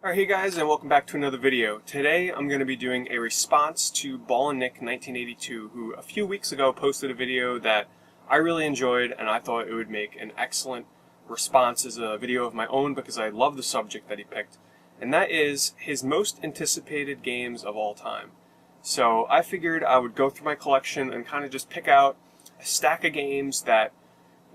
Alright, hey guys, and welcome back to another video. Today I'm going to be doing a response to Ball and Nick 1982, who a few weeks ago posted a video that I really enjoyed, and I thought it would make an excellent response as a video of my own because I love the subject that he picked, and that is his most anticipated games of all time. So I figured I would go through my collection and kind of just pick out a stack of games that,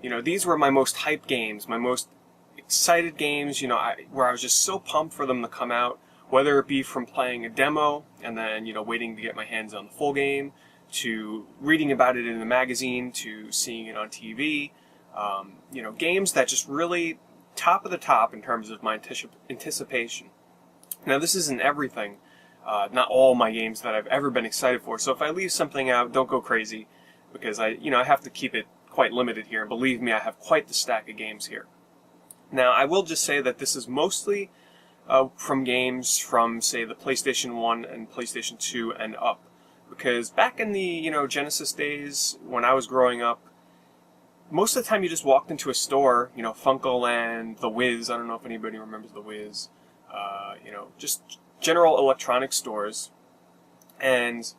these were my most hyped games, my most excited games, where I was just so pumped for them to come out, whether it be from playing a demo and then, waiting to get my hands on the full game, to reading about it in the magazine, to seeing it on TV, games that just really top of the top in terms of my anticipation. Now, this isn't everything, not all my games that I've ever been excited for, so if I leave something out, don't go crazy, because I have to keep it quite limited here, and believe me, I have quite the stack of games here. Now, I will just say that this is mostly from games from, say, the PlayStation 1 and PlayStation 2 and up. Because back in the, Genesis days, when I was growing up, most of the time you just walked into a store, Funkoland, The Wiz, I don't know if anybody remembers The Wiz, just general electronic stores, and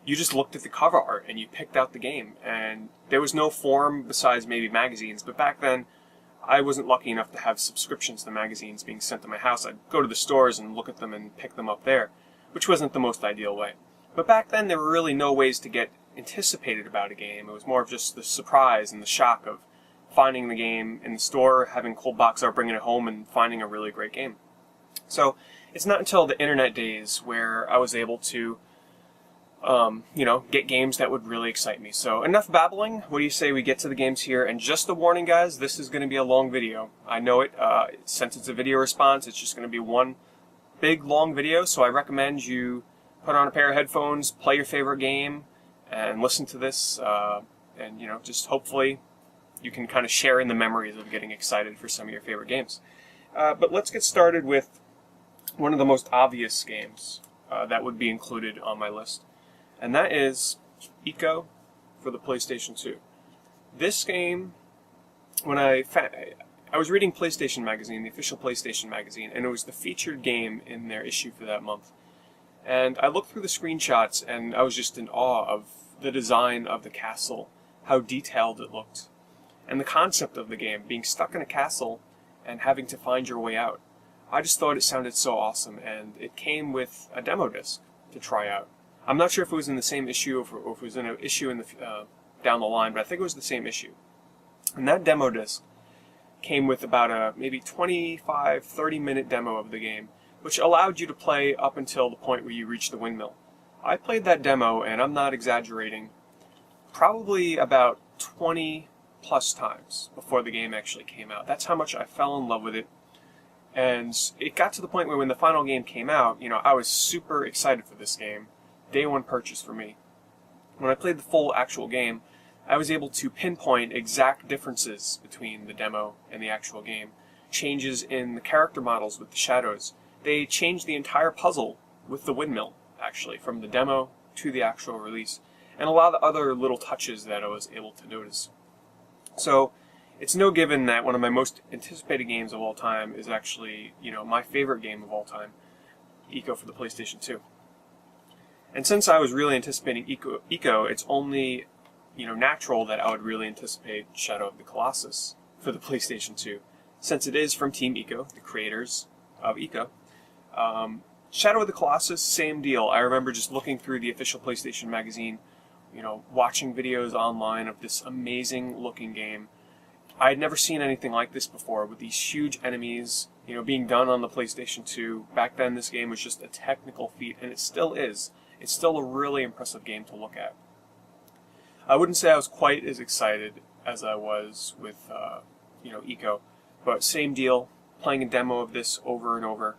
you just looked at the cover art and you picked out the game. And there was no form besides maybe magazines, but back then, I wasn't lucky enough to have subscriptions to magazines being sent to my house. I'd go to the stores and look at them and pick them up there, which wasn't the most ideal way. But back then, there were really no ways to get anticipated about a game. It was more of just the surprise and the shock of finding the game in the store, having cold box art, bringing it home, and finding a really great game. So it's not until the internet days where I was able to get games that would really excite me. So enough babbling. What do you say we get to the games here? And just a warning, guys, this is going to be a long video. I know it. Since it's a video response, it's just going to be one big, long video. So I recommend you put on a pair of headphones, play your favorite game, and listen to this. And, just hopefully you can kind of share in the memories of getting excited for some of your favorite games. But let's get started with one of the most obvious games that would be included on my list. And that is Ico for the PlayStation 2. This game, when I was reading PlayStation Magazine, the official PlayStation Magazine, and it was the featured game in their issue for that month. And I looked through the screenshots, and I was just in awe of the design of the castle, how detailed it looked, and the concept of the game, being stuck in a castle and having to find your way out. I just thought it sounded so awesome, and it came with a demo disc to try out. I'm not sure if it was in the same issue or if it was in an issue in the down the line, but I think it was the same issue. And that demo disc came with about a maybe 25, 30-minute demo of the game, which allowed you to play up until the point where you reach the windmill. I played that demo, and I'm not exaggerating, probably about 20 plus times before the game actually came out. That's how much I fell in love with it. And it got to the point where when the final game came out, I was super excited for this game. Day one purchase for me. When I played the full actual game, I was able to pinpoint exact differences between the demo and the actual game. Changes in the character models with the shadows. They changed the entire puzzle with the windmill, actually, from the demo to the actual release. And a lot of other little touches that I was able to notice. So, it's no given that one of my most anticipated games of all time is actually, my favorite game of all time, Ico for the PlayStation 2. And since I was really anticipating Ico, it's only, natural that I would really anticipate Shadow of the Colossus for the PlayStation 2, since it is from Team Ico, the creators of Ico. Shadow of the Colossus, same deal. I remember just looking through the official PlayStation magazine, watching videos online of this amazing-looking game. I had never seen anything like this before, with these huge enemies, being done on the PlayStation 2. Back then, this game was just a technical feat, and it still is. It's still a really impressive game to look at. I wouldn't say I was quite as excited as I was with, Ico, but same deal, playing a demo of this over and over,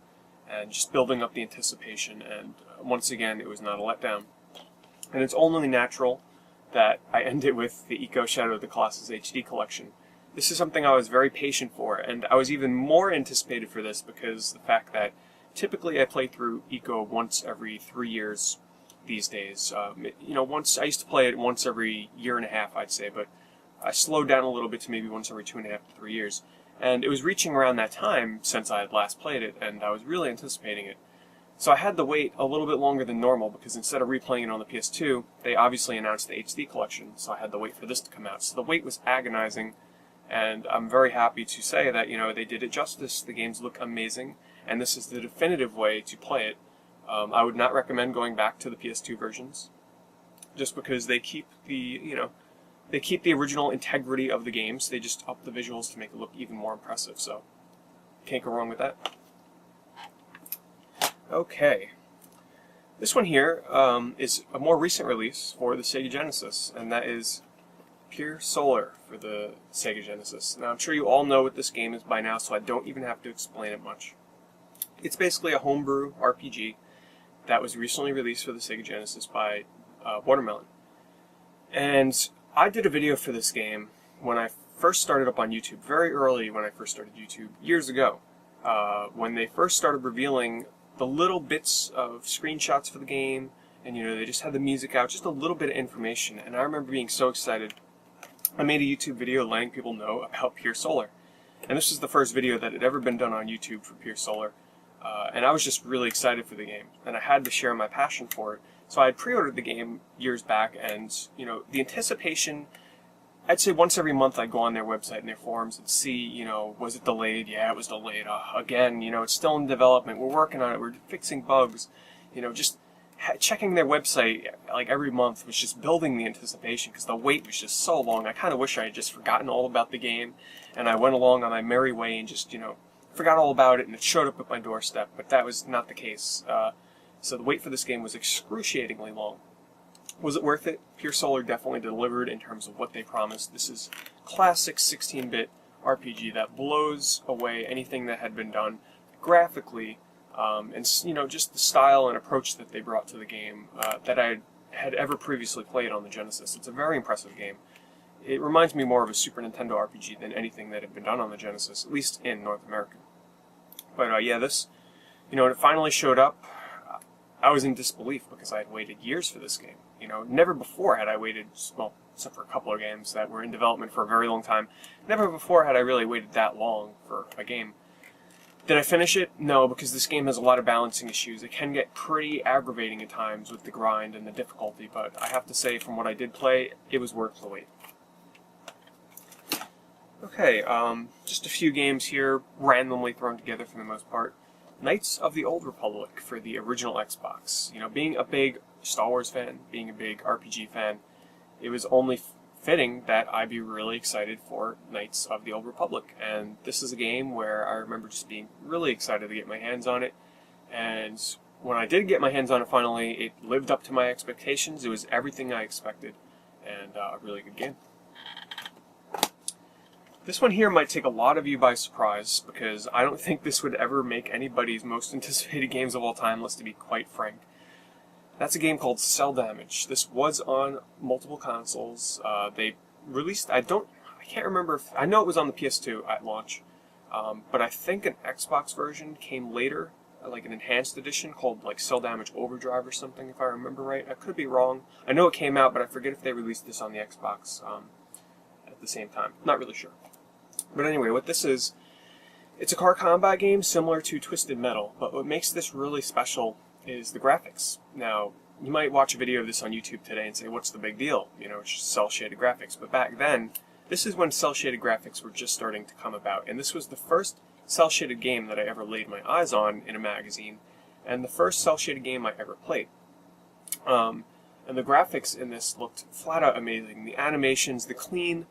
and just building up the anticipation, and once again, it was not a letdown. And it's only natural that I end it with the Ico Shadow of the Colossus HD collection. This is something I was very patient for, and I was even more anticipated for this because the fact that typically I play through Ico once every 3 years these days. Once I used to play it once every year and a half, I'd say, but I slowed down a little bit to maybe once every 2.5 to 3 years. And it was reaching around that time since I had last played it, and I was really anticipating it. So I had to wait a little bit longer than normal, because instead of replaying it on the PS2, they obviously announced the HD collection, so I had to wait for this to come out. So the wait was agonizing, and I'm very happy to say that, they did it justice. The games look amazing, and this is the definitive way to play it. I would not recommend going back to the PS2 versions, just because they keep they keep the original integrity of the games. They just up the visuals to make it look even more impressive, so can't go wrong with that. Okay. This one here is a more recent release for the Sega Genesis, and that is Pier Solar for the Sega Genesis. Now, I'm sure you all know what this game is by now, so I don't even have to explain it much. It's basically a homebrew RPG that was recently released for the Sega Genesis by Watermelon. And I did a video for this game when I first started up on YouTube, very early when I first started YouTube, years ago, when they first started revealing the little bits of screenshots for the game, and they just had the music out, just a little bit of information, and I remember being so excited. I made a YouTube video letting people know about Pier Solar, and this was the first video that had ever been done on YouTube for Pier Solar, and I was just really excited for the game, and I had to share my passion for it. So I had pre-ordered the game years back, and the anticipation, I'd say once every month I'd go on their website and their forums and see, was it delayed? Yeah, it was delayed. Again, it's still in development. We're working on it. We're fixing bugs. Just checking their website like every month was just building the anticipation, because the wait was just so long. I kind of wish I had just forgotten all about the game, and I went along on my merry way and just, forgot all about it, and it showed up at my doorstep. But that was not the case. So the wait for this game was excruciatingly long. Was it worth it? Pier Solar definitely delivered in terms of what they promised. This is classic 16-bit RPG that blows away anything that had been done graphically, and just the style and approach that they brought to the game that I had ever previously played on the Genesis. It's a very impressive game. It reminds me more of a Super Nintendo RPG than anything that had been done on the Genesis, at least in North America. But yeah, this, it finally showed up. I was in disbelief because I had waited years for this game. Never before had I waited, well, except for a couple of games that were in development for a very long time. Never before had I really waited that long for a game. Did I finish it? No, because this game has a lot of balancing issues. It can get pretty aggravating at times with the grind and the difficulty, but I have to say, from what I did play, it was worth the wait. Okay, just a few games here, randomly thrown together for the most part. Knights of the Old Republic for the original Xbox. Being a big Star Wars fan, being a big RPG fan, it was only fitting that I'd be really excited for Knights of the Old Republic. And this is a game where I remember just being really excited to get my hands on it. And when I did get my hands on it finally, it lived up to my expectations. It was everything I expected, and a really good game. This one here might take a lot of you by surprise, because I don't think this would ever make anybody's most anticipated games of all time list, to be quite frank. That's a game called Cell Damage. This was on multiple consoles. They released, I can't remember if, I know it was on the PS2 at launch, but I think an Xbox version came later, like an enhanced edition called like Cell Damage Overdrive or something, if I remember right. I could be wrong. I know it came out, but I forget if they released this on the Xbox at the same time. Not really sure. But anyway, what this is, it's a car combat game similar to Twisted Metal, but what makes this really special is the graphics. Now, you might watch a video of this on YouTube today and say, what's the big deal? It's just cel-shaded graphics. But back then, this is when cel-shaded graphics were just starting to come about, and this was the first cel-shaded game that I ever laid my eyes on in a magazine, and the first cel-shaded game I ever played. And the graphics in this looked flat-out amazing. The animations, the clean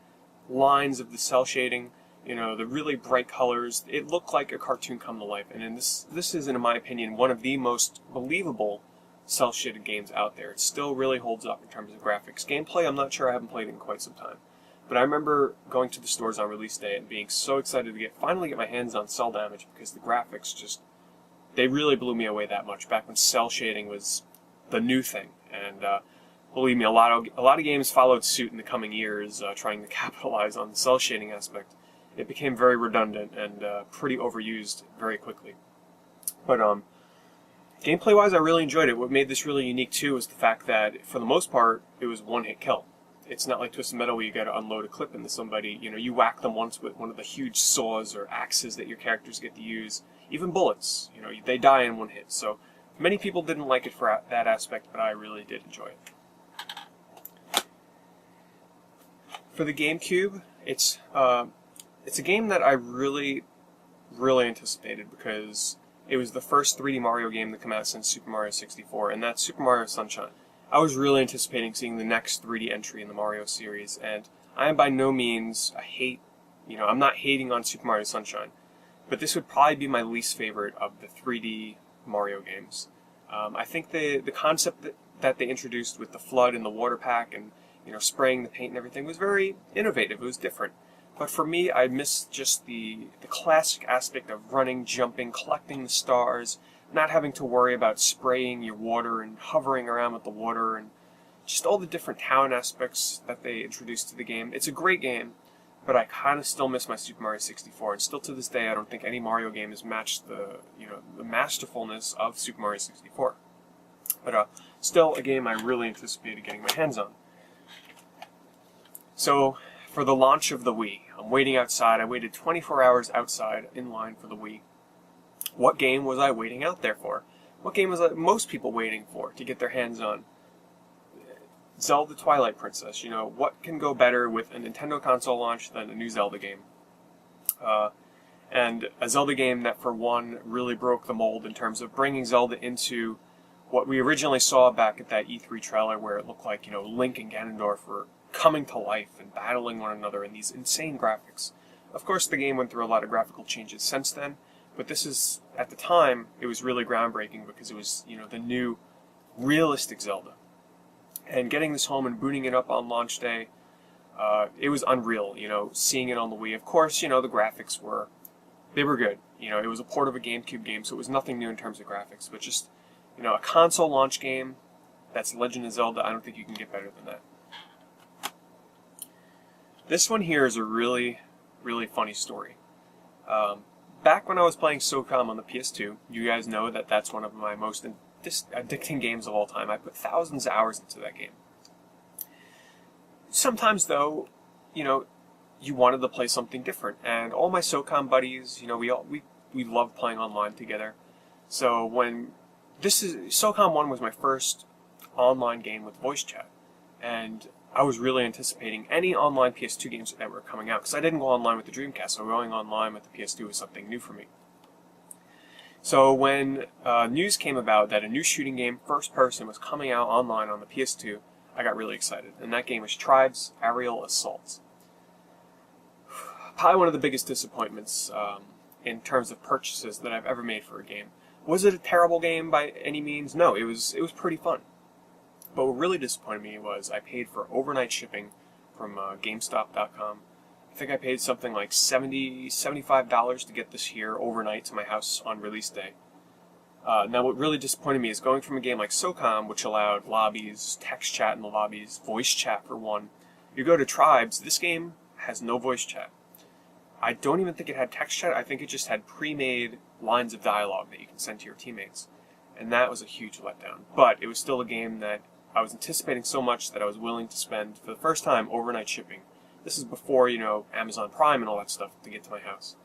lines of the cel shading, the really bright colors, it looked like a cartoon come to life. And this is, in my opinion, one of the most believable cel-shaded games out there. It still really holds up in terms of graphics. Gameplay, I'm not sure, I haven't played it in quite some time. But I remember going to the stores on release day and being so excited to finally get my hands on Cell Damage, because the graphics just, they really blew me away that much, back when cel shading was the new thing. And believe me, a lot of games followed suit in the coming years, trying to capitalize on the cel shading aspect. It became very redundant and pretty overused very quickly. But gameplay-wise, I really enjoyed it. What made this really unique, too, was the fact that, for the most part, it was one-hit kill. It's not like Twisted Metal where you got to unload a clip into somebody. You know, you whack them once with one of the huge saws or axes that your characters get to use. Even bullets, you know, they die in one hit. So many people didn't like it for that aspect, but I really did enjoy it. For the GameCube, it's a game that I really anticipated because it was the first 3D Mario game to come out since Super Mario 64, and that's Super Mario Sunshine. I was really anticipating seeing the next 3D entry in the Mario series, and I am by no means I'm not hating on Super Mario Sunshine, but this would probably be my least favorite of the 3D Mario games. I think the concept that they introduced with the flood and the water pack and, you know, spraying the paint and everything was very innovative. It was different. But for me, I missed just the classic aspect of running, jumping, collecting the stars, not having to worry about spraying your water and hovering around with the water, and just all the different town aspects that they introduced to the game. It's a great game, but I kind of still miss my Super Mario 64, and still to this day, I don't think any Mario game has matched the masterfulness of Super Mario 64. But still a game I really anticipated getting my hands on. So, for the launch of the Wii, I'm waiting outside. I waited 24 hours outside in line for the Wii. What game was I waiting out there for? What game was most people waiting for to get their hands on? Zelda Twilight Princess. You know, what can go better with a Nintendo console launch than a new Zelda game? And a Zelda game that, for one, really broke the mold in terms of bringing Zelda into what we originally saw back at that E3 trailer, where it looked like, you know, Link and Ganondorf were coming to life and battling one another in these insane graphics. Of course, the game went through a lot of graphical changes since then, but this is, at the time, it was really groundbreaking because it was, you know, the new realistic Zelda. And getting this home and booting it up on launch day, it was unreal, you know, seeing it on the Wii. Of course, you know, the graphics were good. You know, it was a port of a GameCube game, so it was nothing new in terms of graphics, but just, you know, a console launch game that's Legend of Zelda, I don't think you can get better than that. This one here is a really funny story. Back when I was playing Socom on the PS2, you guys know that that's one of my most addicting games of all time. I put thousands of hours into that game. Sometimes, though, you know, you wanted to play something different, and all my Socom buddies, you know, we loved playing online together. So Socom 1 was my first online game with voice chat, and I was really anticipating any online PS2 games that were coming out, because I didn't go online with the Dreamcast, so going online with the PS2 was something new for me. So when news came about that a new shooting game, first person, was coming out online on the PS2, I got really excited, and that game was Tribes Aerial Assault. Probably one of the biggest disappointments in terms of purchases that I've ever made for a game. Was it a terrible game by any means? No, it was pretty fun. But what really disappointed me was I paid for overnight shipping from GameStop.com. I think I paid something like $75 to get this here overnight to my house on release day. Now what really disappointed me is going from a game like Socom, which allowed lobbies, text chat in the lobbies, voice chat for one. You go to Tribes, this game has no voice chat. I don't even think it had text chat, I think it just had pre-made lines of dialogue that you can send to your teammates. And that was a huge letdown. But it was still a game that I was anticipating so much that I was willing to spend, for the first time, overnight shipping. This is before, you know, Amazon Prime and all that stuff to get to my house.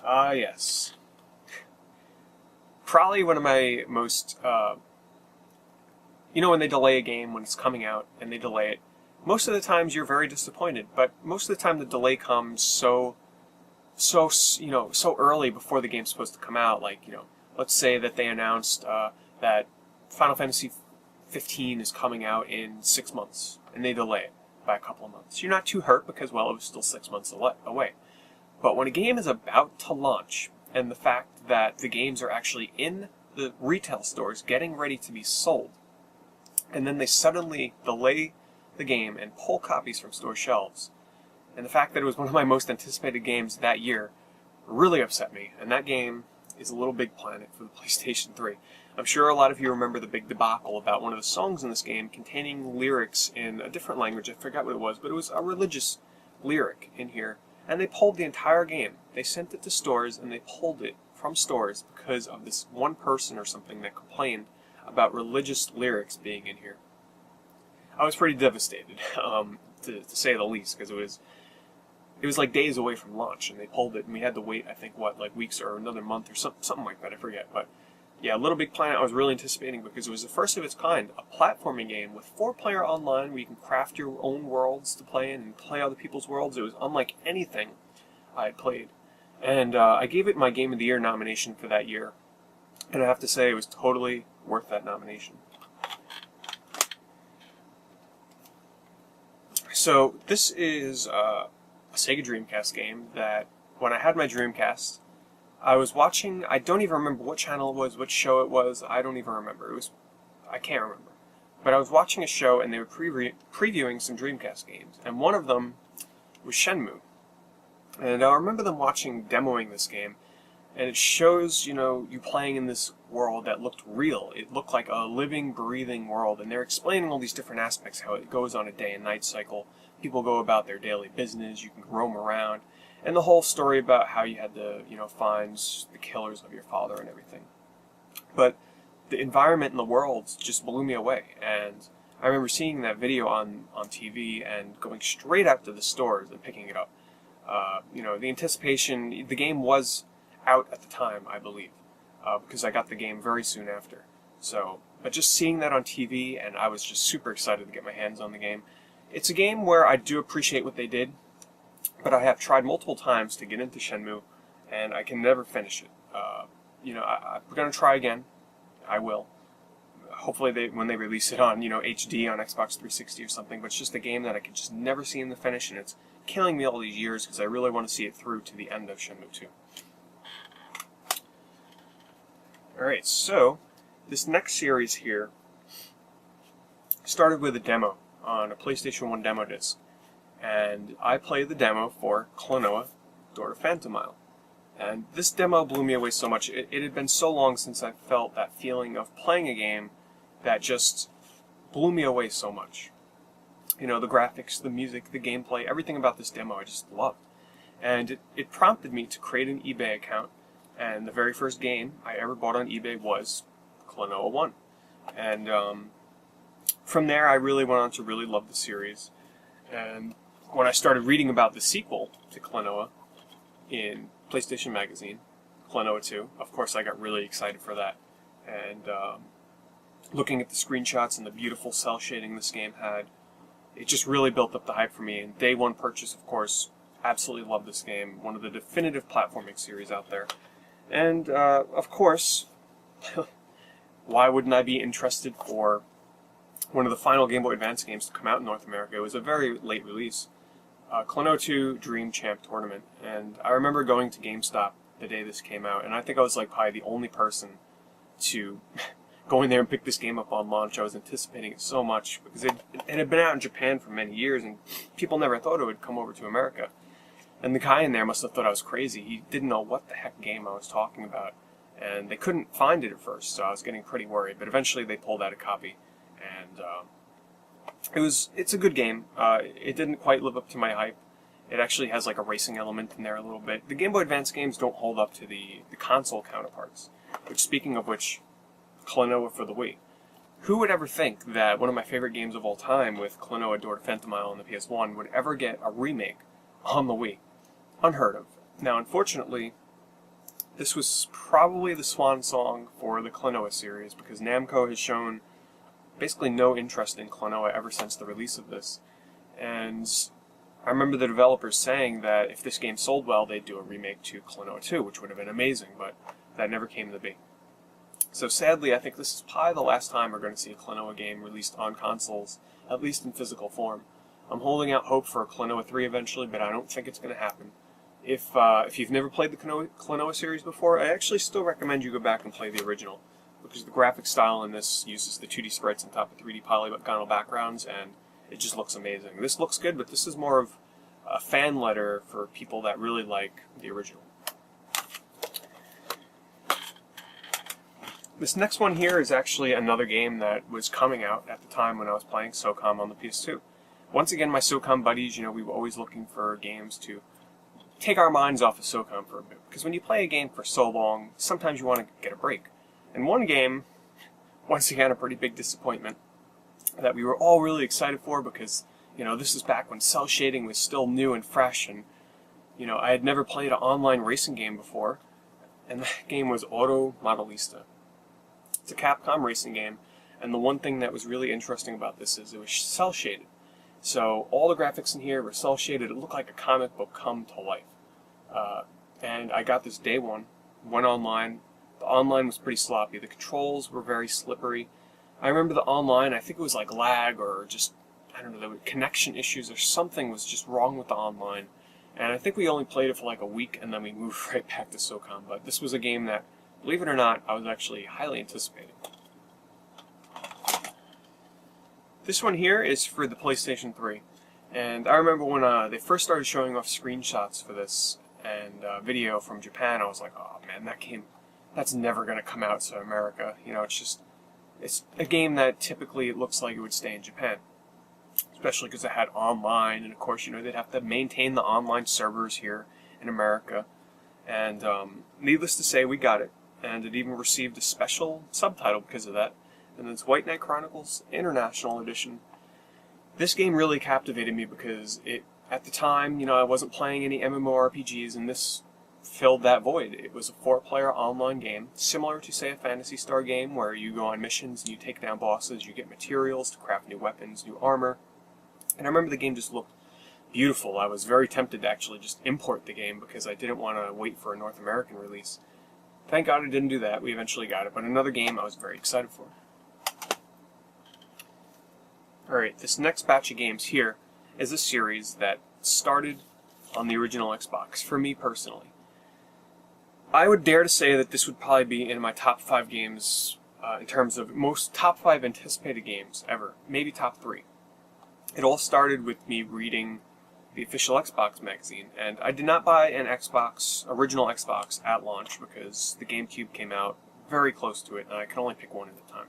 Yes. Probably one of my most, you know, when they delay a game, when it's coming out, and they delay it, most of the times you're very disappointed, but most of the time the delay comes so early before the game's supposed to come out. Like, you know, let's say that they announced that Final Fantasy 15 is coming out in 6 months, and they delay it by a couple of months. You're not too hurt because, well, it was still 6 months away. But when a game is about to launch, and the fact that the games are actually in the retail stores getting ready to be sold, and then they suddenly delay the game and pull copies from store shelves, and the fact that it was one of my most anticipated games that year really upset me. And that game is LittleBigPlanet for the PlayStation 3. I'm sure a lot of you remember the big debacle about one of the songs in this game containing lyrics in a different language. I forgot what it was, but it was a religious lyric in here. And they pulled the entire game. They sent it to stores, and they pulled it from stores because of this one person or something that complained about religious lyrics being in here. I was pretty devastated, to say the least, because it was like days away from launch, and they pulled it, and we had to wait, I think, like weeks or another month or something like that, I forget. But yeah, LittleBigPlanet I was really anticipating because it was the first of its kind, a platforming game with 4-player online where you can craft your own worlds to play in and play other people's worlds. It was unlike anything I had played. And I gave it my Game of the Year nomination for that year, and I have to say it was totally worth that nomination. So this is a Sega Dreamcast game that, when I had my Dreamcast, I was watching. I don't even remember what channel it was, what show it was. I don't even remember. I can't remember. But I was watching a show, and they were previewing some Dreamcast games, and one of them was Shenmue. And I remember them demoing this game, and it shows, you playing in this world that looked real. It looked like a living, breathing world, and they're explaining all these different aspects, how it goes on a day and night cycle. People go about their daily business, you can roam around, and the whole story about how you had to, find the killers of your father and everything. But the environment and the world just blew me away, and I remember seeing that video on TV and going straight out to the stores and picking it up. The anticipation, the game was out at the time, I believe, because I got the game very soon after. But just seeing that on TV, and I was just super excited to get my hands on the game. It's a game where I do appreciate what they did, but I have tried multiple times to get into Shenmue, and I can never finish it. I'm going to try again. I will. Hopefully when they release it on, HD on Xbox 360 or something, but it's just a game that I can just never seem to finish, and it's killing me all these years because I really want to see it through to the end of Shenmue 2. Alright, so this next series here started with a demo on a PlayStation 1 demo disc, and I played the demo for Klonoa, Door to Phantom Isle. And this demo blew me away so much. It had been so long since I felt that feeling of playing a game that just blew me away so much. The graphics, the music, the gameplay, everything about this demo I just loved. And it prompted me to create an eBay account, and the very first game I ever bought on eBay was Klonoa 1. And from there I really went on to really love the series. And when I started reading about the sequel to Klonoa in PlayStation Magazine, Klonoa 2, of course I got really excited for that. And looking at the screenshots and the beautiful cell shading this game had, it just really built up the hype for me. And day one purchase, of course, absolutely loved this game. One of the definitive platforming series out there. And, of course, why wouldn't I be interested for one of the final Game Boy Advance games to come out in North America? It was a very late release. Klonoa 2 Dream Champ Tournament. And I remember going to GameStop the day this came out, and I think I was like probably the only person to go in there and pick this game up on launch. I was anticipating it so much because it had been out in Japan for many years, and people never thought it would come over to America. And the guy in there must have thought I was crazy. He didn't know what the heck game I was talking about, and they couldn't find it at first, so I was getting pretty worried. But eventually they pulled out a copy, and it's a good game. It didn't quite live up to my hype. It actually has like a racing element in there a little bit. The Game Boy Advance games don't hold up to the console counterparts. Which, speaking of which, Klonoa for the Wii. Who would ever think that one of my favorite games of all time, with Klonoa Door to Phantom Isle on the PS1, would ever get a remake on the Wii? Unheard of. Now, unfortunately, this was probably the swan song for the Klonoa series, because Namco has shown basically no interest in Klonoa ever since the release of this. And I remember the developers saying that if this game sold well, they'd do a remake to Klonoa 2, which would have been amazing, but that never came to be. So sadly, I think this is probably the last time we're going to see a Klonoa game released on consoles, at least in physical form. I'm holding out hope for Klonoa 3 eventually, but I don't think it's going to happen. If you've never played the Klonoa series before, I actually still recommend you go back and play the original, because the graphic style in this uses the 2D sprites on top of 3D polygonal backgrounds, and it just looks amazing. This looks good, but this is more of a fan letter for people that really like the original. This next one here is actually another game that was coming out at the time when I was playing Socom on the PS2. Once again, my Socom buddies, we were always looking for games to take our minds off of Socom for a bit. Because when you play a game for so long, sometimes you want to get a break. And one game, once again a pretty big disappointment, that we were all really excited for because, this is back when cell shading was still new and fresh, and, I had never played an online racing game before, and that game was Modellista. It's a Capcom racing game, and the one thing that was really interesting about this is it was cell shaded. So all the graphics in here were cell shaded. It looked like a comic book come to life. And I got this day one, went online. The online was pretty sloppy. The controls were very slippery. I remember the online, I think it was like lag or just, I don't know, there were connection issues or something was just wrong with the online. And I think we only played it for like a week and then we moved right back to Socom. But this was a game that, believe it or not, I was actually highly anticipating. This one here is for the PlayStation 3. And I remember when they first started showing off screenshots for this and video from Japan, I was like, oh man, that game, that's never going to come out to America. It's a game that typically it looks like it would stay in Japan. Especially because it had online, and of course, they'd have to maintain the online servers here in America. And needless to say, we got it. And it even received a special subtitle because of that. And it's White Knight Chronicles International Edition. This game really captivated me because at the time, I wasn't playing any MMORPGs, and this filled that void. It was a 4-player online game, similar to, say, a Phantasy Star game, where you go on missions and you take down bosses, you get materials to craft new weapons, new armor. And I remember the game just looked beautiful. I was very tempted to actually just import the game because I didn't want to wait for a North American release. Thank God I didn't do that. We eventually got it, but another game I was very excited for. Alright, this next batch of games here is a series that started on the original Xbox, for me personally. I would dare to say that this would probably be in my top 5 games in terms of top 5 anticipated games ever, maybe top 3. It all started with me reading the official Xbox magazine, and I did not buy an original Xbox at launch because the GameCube came out very close to it, and I could only pick one at a time.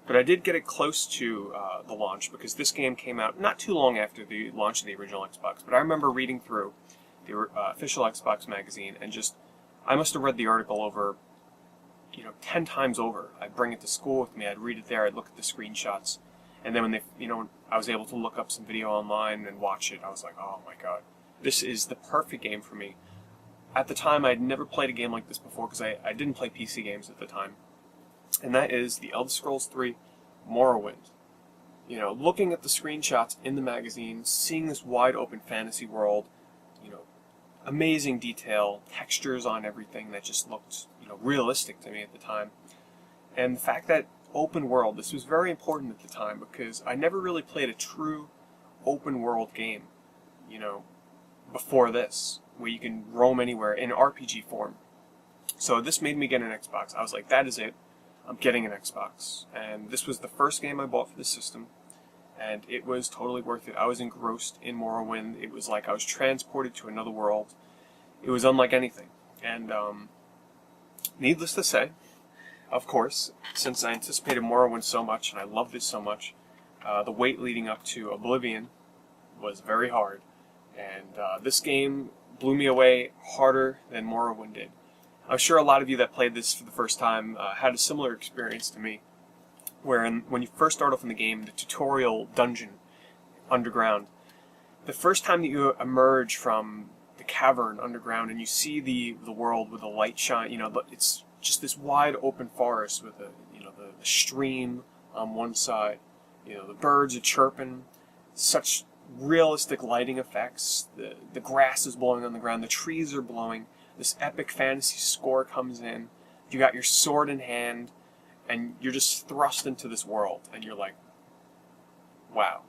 But I did get it close to the launch because this game came out not too long after the launch of the original Xbox. But I remember reading through the official Xbox magazine and I must have read the article over, 10 times over. I'd bring it to school with me, I'd read it there, I'd look at the screenshots. And then when I was able to look up some video online and watch it, I was like, oh my god, this is the perfect game for me. At the time, I'd never played a game like this before because I didn't play PC games at the time. And that is The Elder Scrolls III Morrowind. Looking at the screenshots in the magazine, seeing this wide open fantasy world, amazing detail, textures on everything that just looked, realistic to me at the time. And the fact that open world, this was very important at the time because I never really played a true open world game, before this, where you can roam anywhere in RPG form. So this made me get an Xbox. I was like, that is it. I'm getting an Xbox. And this was the first game I bought for the system, and it was totally worth it. I was engrossed in Morrowind. It was like I was transported to another world. It was unlike anything. And needless to say, of course, since I anticipated Morrowind so much and I loved it so much, the wait leading up to Oblivion was very hard. And this game blew me away harder than Morrowind did. I'm sure a lot of you that played this for the first time had a similar experience to me, where when you first start off in the game, the tutorial dungeon underground, the first time that you emerge from the cavern underground and you see the world with the light shine, it's just this wide open forest with the stream on one side, the birds are chirping, such realistic lighting effects, the grass is blowing on the ground, the trees are blowing. This epic fantasy score comes in, you got your sword in hand, and you're just thrust into this world, and you're like, wow,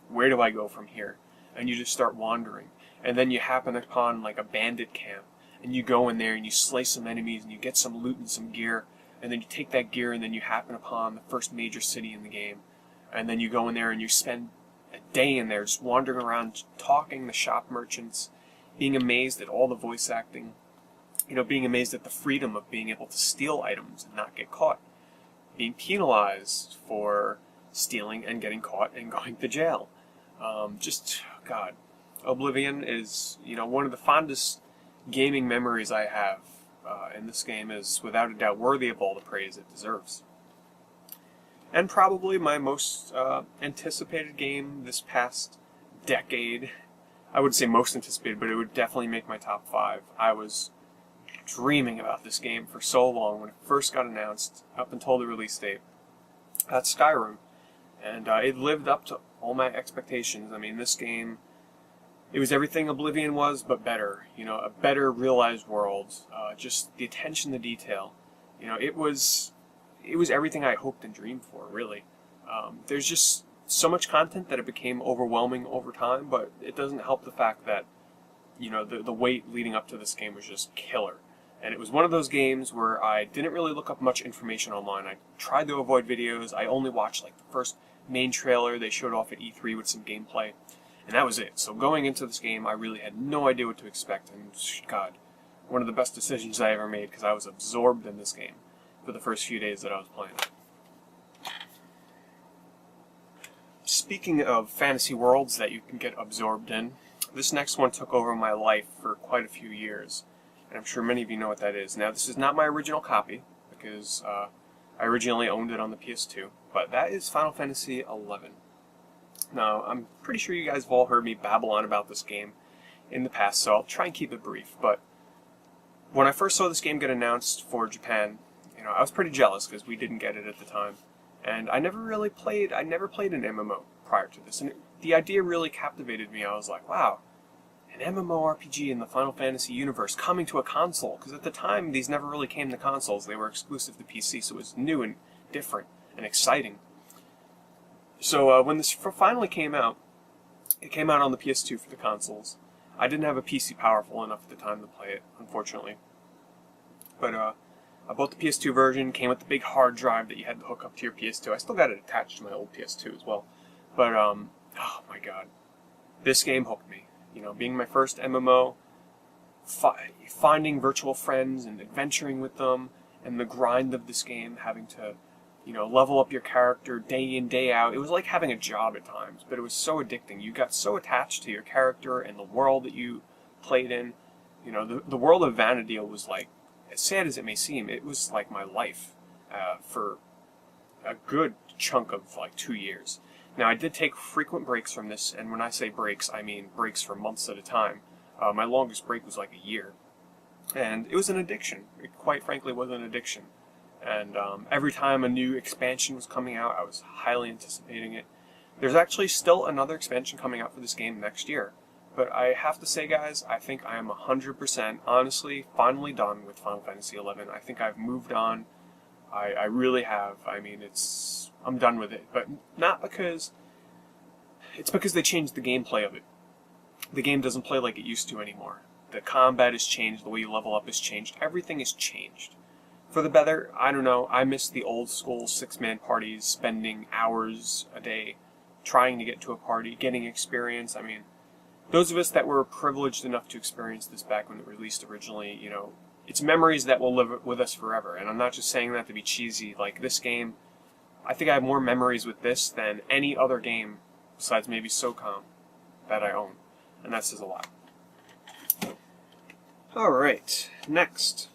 where do I go from here? And you just start wandering, and then you happen upon like a bandit camp, and you go in there and you slay some enemies, and you get some loot and some gear, and then you take that gear, and then you happen upon the first major city in the game, and then you go in there and you spend a day in there just wandering around, talking to shop merchants, being amazed at all the voice acting, being amazed at the freedom of being able to steal items and not get caught, being penalized for stealing and getting caught and going to jail. God, Oblivion is, one of the fondest gaming memories I have, and this game is without a doubt worthy of all the praise it deserves. and probably my most anticipated game this past decade. I wouldn't say most anticipated, but it would definitely make my top 5. I was dreaming about this game for so long when it first got announced, up until the release date. That's Skyrim, and it lived up to all my expectations. I mean, this game, it was everything Oblivion was, but better. You know, a better realized world, just the attention to detail. You know, it was everything I hoped and dreamed for, really. There's just so much content that it became overwhelming over time, but it doesn't help the fact that, you know, the wait leading up to this game was just killer. And it was one of those games where I didn't really look up much information online. I tried to avoid videos. I only watched like the first main trailer they showed off at E3 with some gameplay, and that was it. So going into this game, I really had no idea what to expect, and God, one of the best decisions I ever made, because I was absorbed in this game for the first few days that I was playing. Speaking of fantasy worlds that you can get absorbed in, this next one took over my life for quite a few years, and I'm sure many of you know what that is. Now, this is not my original copy, because I originally owned it on the PS2, but that is Final Fantasy XI. Now, I'm pretty sure you guys have all heard me babble on about this game in the past, so I'll try and keep it brief, but when I first saw this game get announced for Japan, you know, I was pretty jealous because we didn't get it at the time. And I never played an MMO prior to this, and the idea really captivated me. I was like, wow, an MMORPG in the Final Fantasy universe coming to a console, because at the time these never really came to consoles. They were exclusive to PC, so it was new and different and exciting. So when this finally came out, it came out on the PS2 for the consoles. I didn't have a PC powerful enough at the time to play it, unfortunately. But I bought the PS2 version, came with the big hard drive that you had to hook up to your PS2. I still got it attached to my old PS2 as well. But, oh my god. This game hooked me. You know, being my first MMO, finding virtual friends and adventuring with them, and the grind of this game, having to, you know, level up your character day in, day out. It was like having a job at times, but it was so addicting. You got so attached to your character and the world that you played in. You know, the world of Vana'diel was like, as sad as it may seem, it was like my life for a good chunk of like 2 years. Now, I did take frequent breaks from this, and when I say breaks, I mean breaks for months at a time. My longest break was like a year. And it was an addiction. It quite frankly was an addiction. And every time a new expansion was coming out, I was highly anticipating it. There's actually still another expansion coming out for this game next year. But I have to say, guys, I think I am 100%, honestly, finally done with Final Fantasy XI. I think I've moved on. I really have. I mean, I'm done with it. But not because... It's because they changed the gameplay of it. The game doesn't play like it used to anymore. The combat has changed, the way you level up has changed. Everything has changed. For the better, I don't know, I miss the old school 6-man parties, spending hours a day trying to get to a party, getting experience. I mean, those of us that were privileged enough to experience this back when it released originally, you know, it's memories that will live with us forever. And I'm not just saying that to be cheesy. Like, this game, I think I have more memories with this than any other game, besides maybe Socom, that I own. And that says a lot. Alright, next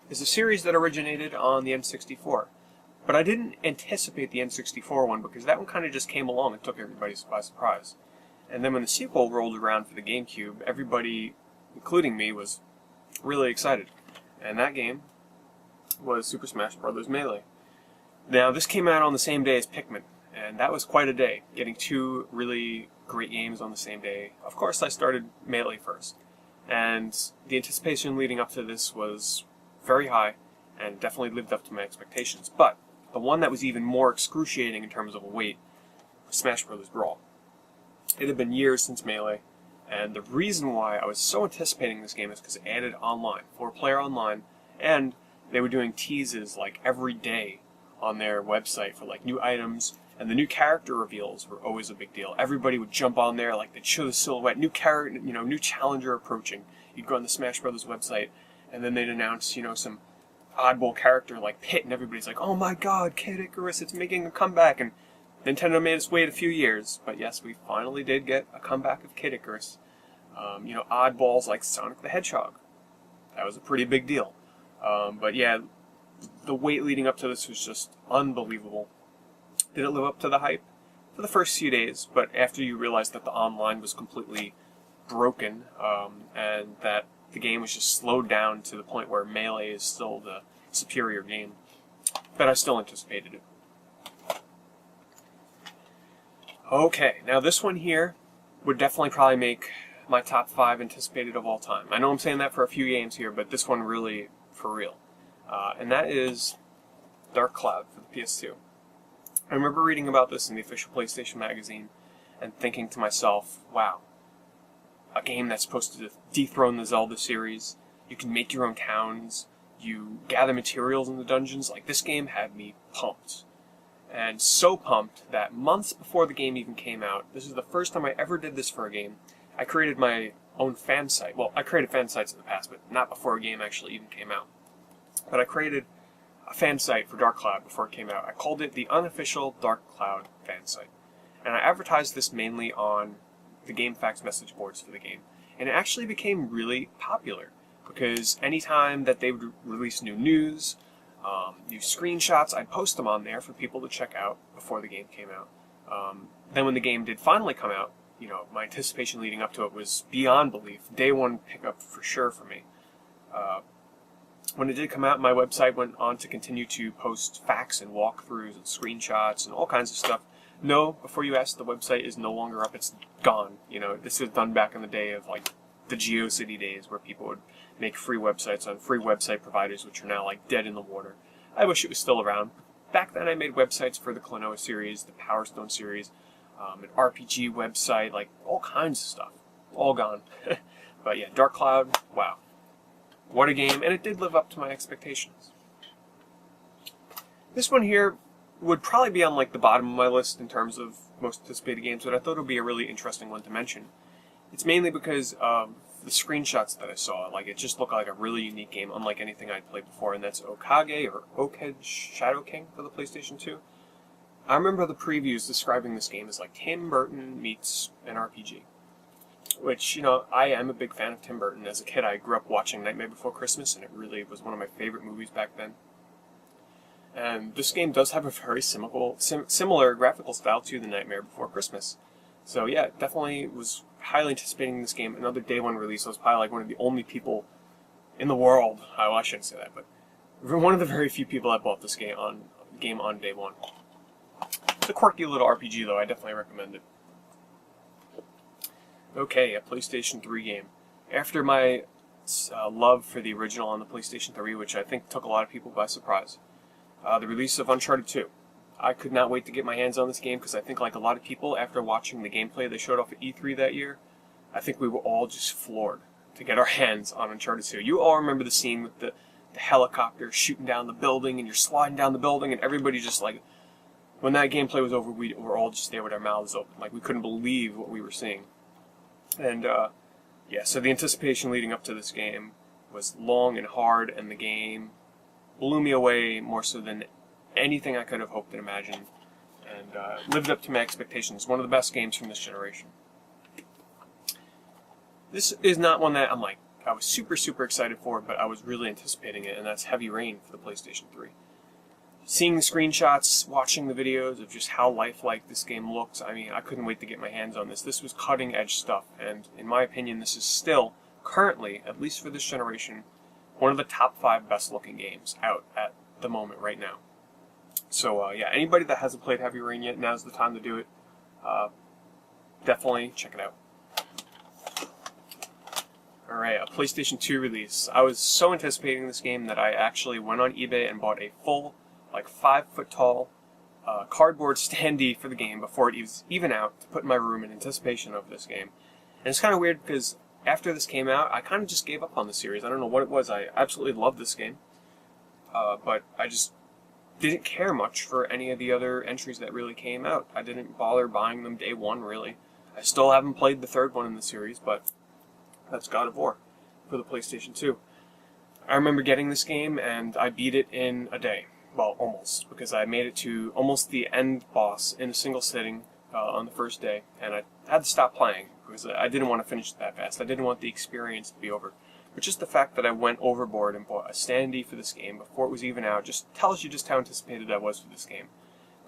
is a series that originated on the N64. But I didn't anticipate the N64 one, because that one kind of just came along and took everybody by surprise. And then when the sequel rolled around for the GameCube, everybody, including me, was really excited. And that game was Super Smash Bros. Melee. Now, this came out on the same day as Pikmin, and that was quite a day, getting 2 really great games on the same day. Of course, I started Melee first, and the anticipation leading up to this was very high, and definitely lived up to my expectations. But the one that was even more excruciating in terms of a wait was Smash Bros. Brawl. It had been years since Melee, and the reason why I was so anticipating this game is because it added online, 4-player online, and they were doing teases like every day on their website for like new items, and the new character reveals were always a big deal. Everybody would jump on there, like they'd show the silhouette, new character, you know, new challenger approaching. You'd go on the Smash Bros. Website, and then they'd announce, you know, some oddball character like Pit, and everybody's like, oh my god, Kid Icarus, it's making a comeback, and Nintendo made us wait a few years, but yes, we finally did get a comeback of Kid Icarus. You know, oddballs like Sonic the Hedgehog. That was a pretty big deal. But yeah, the wait leading up to this was just unbelievable. Did it live up to the hype? For the first few days, but after you realized that the online was completely broken, and that the game was just slowed down to the point where Melee is still the superior game, but I still anticipated it. Okay, now this one here would definitely probably make my top 5 anticipated of all time. I know I'm saying that for a few games here, but this one really for real. And that is Dark Cloud for the PS2. I remember reading about this in the official PlayStation magazine and thinking to myself, wow, a game that's supposed to dethrone the Zelda series, you can make your own towns, you gather materials in the dungeons, like this game had me pumped. And so pumped that months before the game even came out, this is the first time I ever did this for a game, I created my own fan site. Well, I created fan sites in the past, but not before a game actually even came out. But I created a fan site for Dark Cloud before it came out. I called it the Unofficial Dark Cloud Fan Site. And I advertised this mainly on the GameFAQs message boards for the game. And it actually became really popular, because anytime that they would release new news, new screenshots, I'd post them on there for people to check out before the game came out. Then when the game did finally come out, you know, my anticipation leading up to it was beyond belief. Day one pickup for sure for me. When it did come out, my website went on to continue to post facts and walkthroughs and screenshots and all kinds of stuff. No, before you ask, the website is no longer up. It's gone. You know, this was done back in the day of like the GeoCity days, where people would make free websites on free website providers, which are now like dead in the water. I wish it was still around. Back then I made websites for the Klonoa series, the Power Stone series, an RPG website, like all kinds of stuff. All gone. But yeah, Dark Cloud, wow. What a game, and it did live up to my expectations. This one here would probably be on like the bottom of my list in terms of most anticipated games, but I thought it would be a really interesting one to mention. It's mainly because of the screenshots that I saw. Like, it just looked like a really unique game, unlike anything I'd played before, and that's Okage, or Okage Shadow King for the PlayStation 2. I remember the previews describing this game as like Tim Burton meets an RPG. Which, you know, I am a big fan of Tim Burton. As a kid, I grew up watching Nightmare Before Christmas, and it really was one of my favorite movies back then. And this game does have a very similar graphical style to the Nightmare Before Christmas. So yeah, definitely was highly anticipating this game. Another day one release. I was probably like one of the only people in the world, well, I shouldn't say that, but one of the very few people that bought this game on day one. It's a quirky little RPG though, I definitely recommend it. Okay, a PlayStation 3 game. After my love for the original on the PlayStation 3, which I think took a lot of people by surprise, the release of Uncharted 2. I could not wait to get my hands on this game, because I think like a lot of people, after watching the gameplay they showed off at E3 that year, I think we were all just floored to get our hands on Uncharted 2. You all remember the scene with the helicopter shooting down the building, and you're sliding down the building, and everybody just like, when that gameplay was over, we were all just there with our mouths open. Like, we couldn't believe what we were seeing. And, yeah, so the anticipation leading up to this game was long and hard, and the game blew me away more so than anything I could have hoped and imagined, and lived up to my expectations. One of the best games from this generation. This is not one that I'm like, I was super, super excited for, but I was really anticipating it, and that's Heavy Rain for the PlayStation 3. Seeing the screenshots, watching the videos of just how lifelike this game looks, I mean, I couldn't wait to get my hands on this. This was cutting-edge stuff, and in my opinion, this is still, currently, at least for this generation, one of the top 5 best-looking games out at the moment right now. So, yeah, anybody that hasn't played Heavy Rain yet, now's the time to do it. Definitely check it out. Alright, a PlayStation 2 release. I was so anticipating this game that I actually went on eBay and bought a full, like 5-foot-tall cardboard standee for the game before it was even out to put in my room in anticipation of this game. And it's kind of weird because after this came out, I kind of just gave up on the series. I don't know what it was. I absolutely loved this game. But I just didn't care much for any of the other entries that really came out. I didn't bother buying them day one, really. I still haven't played the third one in the series, but that's God of War for the PlayStation 2. I remember getting this game, and I beat it in a day. Well, almost, because I made it to almost the end boss in a single sitting on the first day, and I had to stop playing, because I didn't want to finish it that fast. I didn't want the experience to be over. But just the fact that I went overboard and bought a standee for this game before it was even out just tells you just how anticipated I was for this game.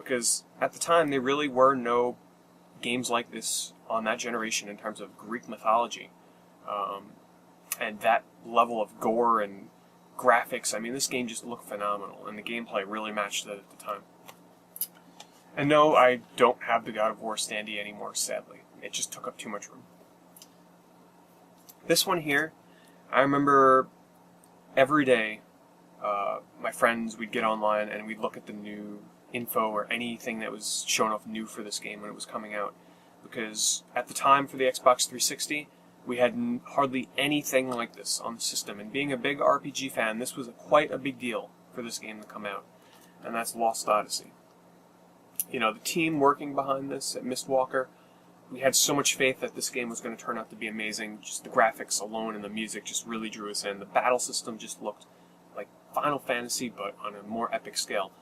because at the time there really were no games like this on that generation in terms of Greek mythology. And that level of gore and graphics, I mean, this game just looked phenomenal, and the gameplay really matched that at the time. And no, I don't have the God of War standee anymore, sadly. It just took up too much room. This one here, I remember every day, my friends, we'd get online and we'd look at the new info or anything that was shown off new for this game when it was coming out. Because at the time for the Xbox 360, we had hardly anything like this on the system. And being a big RPG fan, this was quite a big deal for this game to come out. And that's Lost Odyssey. You know, the team working behind this at Mistwalker, we had so much faith that this game was going to turn out to be amazing. Just the graphics alone and the music just really drew us in. The battle system just looked like Final Fantasy, but on a more epic scale.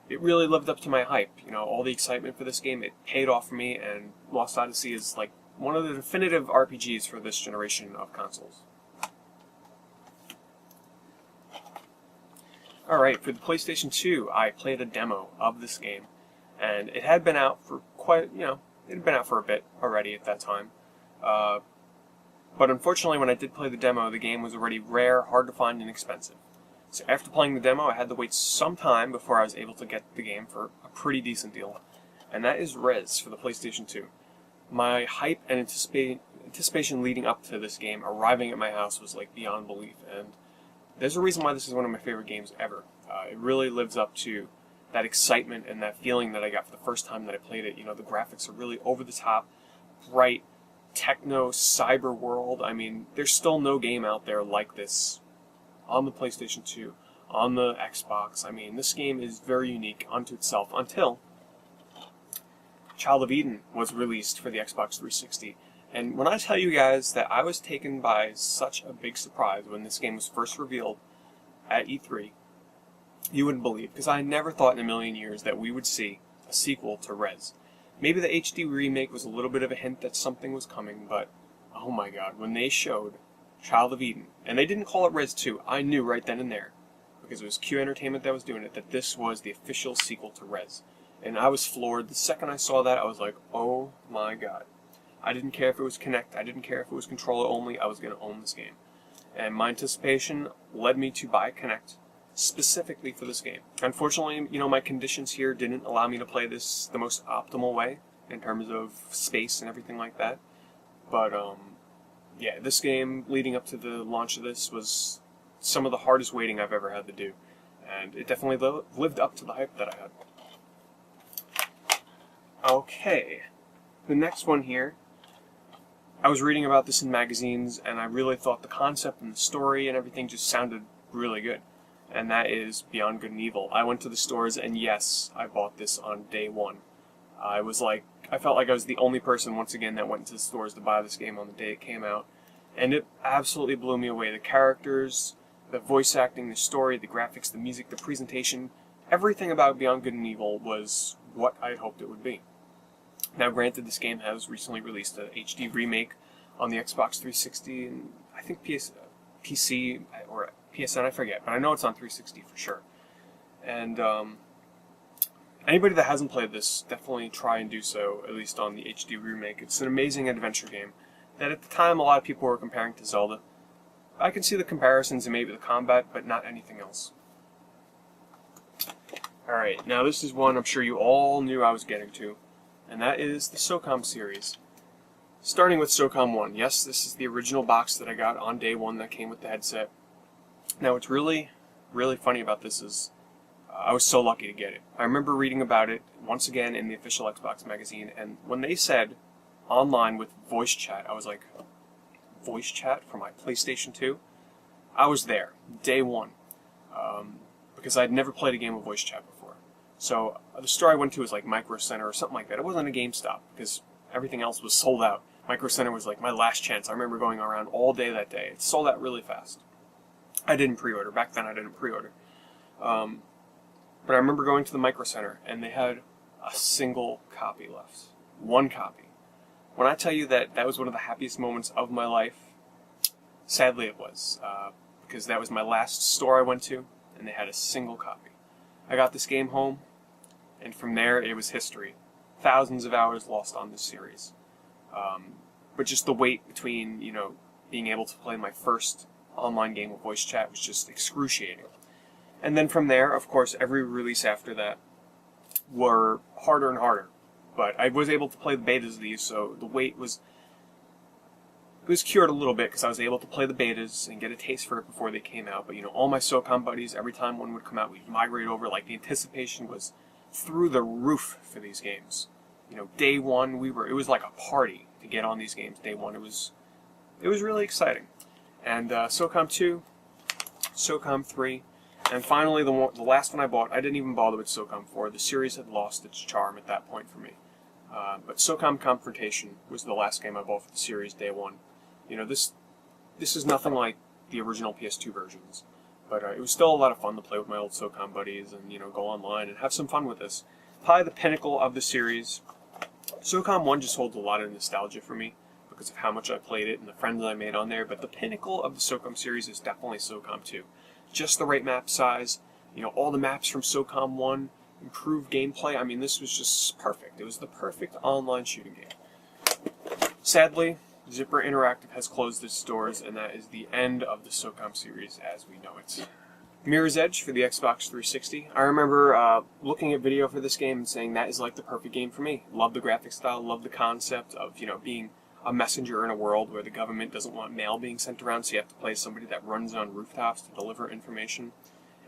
It really lived up to my hype. You know, all the excitement for this game, it paid off for me, and Lost Odyssey is like one of the definitive RPGs for this generation of consoles. Alright, for the PlayStation 2, I played a demo of this game, and it had been out for quite, it had been out for a bit already at that time. But unfortunately, when I did play the demo, the game was already rare, hard to find, and expensive. So after playing the demo, I had to wait some time before I was able to get the game for a pretty decent deal. And that is Resz for the PlayStation 2. My hype and anticipation leading up to this game arriving at my house was like beyond belief. And there's a reason why this is one of my favorite games ever. It really lives up to that excitement and that feeling that I got for the first time that I played it. You know, the graphics are really over the top, bright, techno, cyber world. I mean, there's still no game out there like this on the PlayStation 2, on the Xbox. I mean, this game is very unique unto itself until Child of Eden was released for the Xbox 360. And when I tell you guys that I was taken by such a big surprise when this game was first revealed at E3, you wouldn't believe, because I never thought in a million years that we would see a sequel to Resz. Maybe the HD remake was a little bit of a hint that something was coming, but oh my god, when they showed Child of Eden, and they didn't call it Resz 2, I knew right then and there, because it was Q Entertainment that was doing it, that this was the official sequel to Resz. And I was floored. The second I saw that, I was like, oh my god. I didn't care if it was Kinect, I didn't care if it was controller only, I was going to own this game. And my anticipation led me to buy Kinect specifically for this game. Unfortunately, my conditions here didn't allow me to play this the most optimal way in terms of space and everything like that. But, yeah, this game leading up to the launch of this was some of the hardest waiting I've ever had to do. And it definitely lived up to the hype that I had. Okay, the next one here, I was reading about this in magazines, and I really thought the concept and the story and everything just sounded really good. And that is Beyond Good and Evil. I went to the stores, and yes, I bought this on day one. I felt like I was the only person, once again, that went to the stores to buy this game on the day it came out. And it absolutely blew me away. The characters, the voice acting, the story, the graphics, the music, the presentation, everything about Beyond Good and Evil was what I had hoped it would be. Now, granted, this game has recently released an HD remake on the Xbox 360 and I think PC or PSN, I forget, but I know it's on 360 for sure. And anybody that hasn't played this, definitely try and do so, at least on the HD remake. It's an amazing adventure game that at the time a lot of people were comparing to Zelda. I can see the comparisons and maybe the combat, but not anything else. Alright, now this is one I'm sure you all knew I was getting to, and that is the Socom series. Starting with Socom 1. Yes, this is the original box that I got on day one that came with the headset. Now, what's really, really funny about this is I was so lucky to get it. I remember reading about it once again in the official Xbox magazine, and when they said online with voice chat, I was like, voice chat for my PlayStation 2? I was there, day one, because I'd never played a game with voice chat before. So the store I went to was like Micro Center or something like that. It wasn't a GameStop, because everything else was sold out. Micro Center was like my last chance. I remember going around all day that day. It sold out really fast. I didn't pre-order. Back then I didn't pre-order. But I remember going to the Micro Center, and they had a single copy left. One copy. When I tell you that that was one of the happiest moments of my life, sadly it was. Because that was my last store I went to, and they had a single copy. I got this game home, And from there, it was history. Thousands of hours lost on this series. But just the wait between, you know, being able to play my first online game with voice chat was just excruciating. And then from there, of course, every release after that were harder and harder. But I was able to play the betas of these, so the wait was cured a little bit because I was able to play the betas and get a taste for it before they came out. But, you know, all my Socom buddies, every time one would come out, we'd migrate over. Like, the anticipation was through the roof for these games. You know, day one, it was like a party to get on these games. Day one, it was really exciting. And Socom 2, Socom 3, and finally the last one I bought, I didn't even bother with Socom 4. The series had lost its charm at that point for me. But Socom Confrontation was the last game I bought for the series day one. You know, this is nothing like the original PS2 versions, but it was still a lot of fun to play with my old Socom buddies and, you know, go online and have some fun with this. Probably the pinnacle of the series. Socom 1 just holds a lot of nostalgia for me because of how much I played it and the friends I made on there, but the pinnacle of the Socom series is definitely Socom 2. Just the right map size, you know, all the maps from Socom 1, improved gameplay. I mean, this was just perfect. It was the perfect online shooting game. Sadly, Zipper Interactive has closed its doors, and that is the end of the Socom series as we know it. Mirror's Edge for the Xbox 360. I remember looking at video for this game and saying that is like the perfect game for me. Love the graphic style, love the concept of, you know, being a messenger in a world where the government doesn't want mail being sent around, so you have to play somebody that runs on rooftops to deliver information.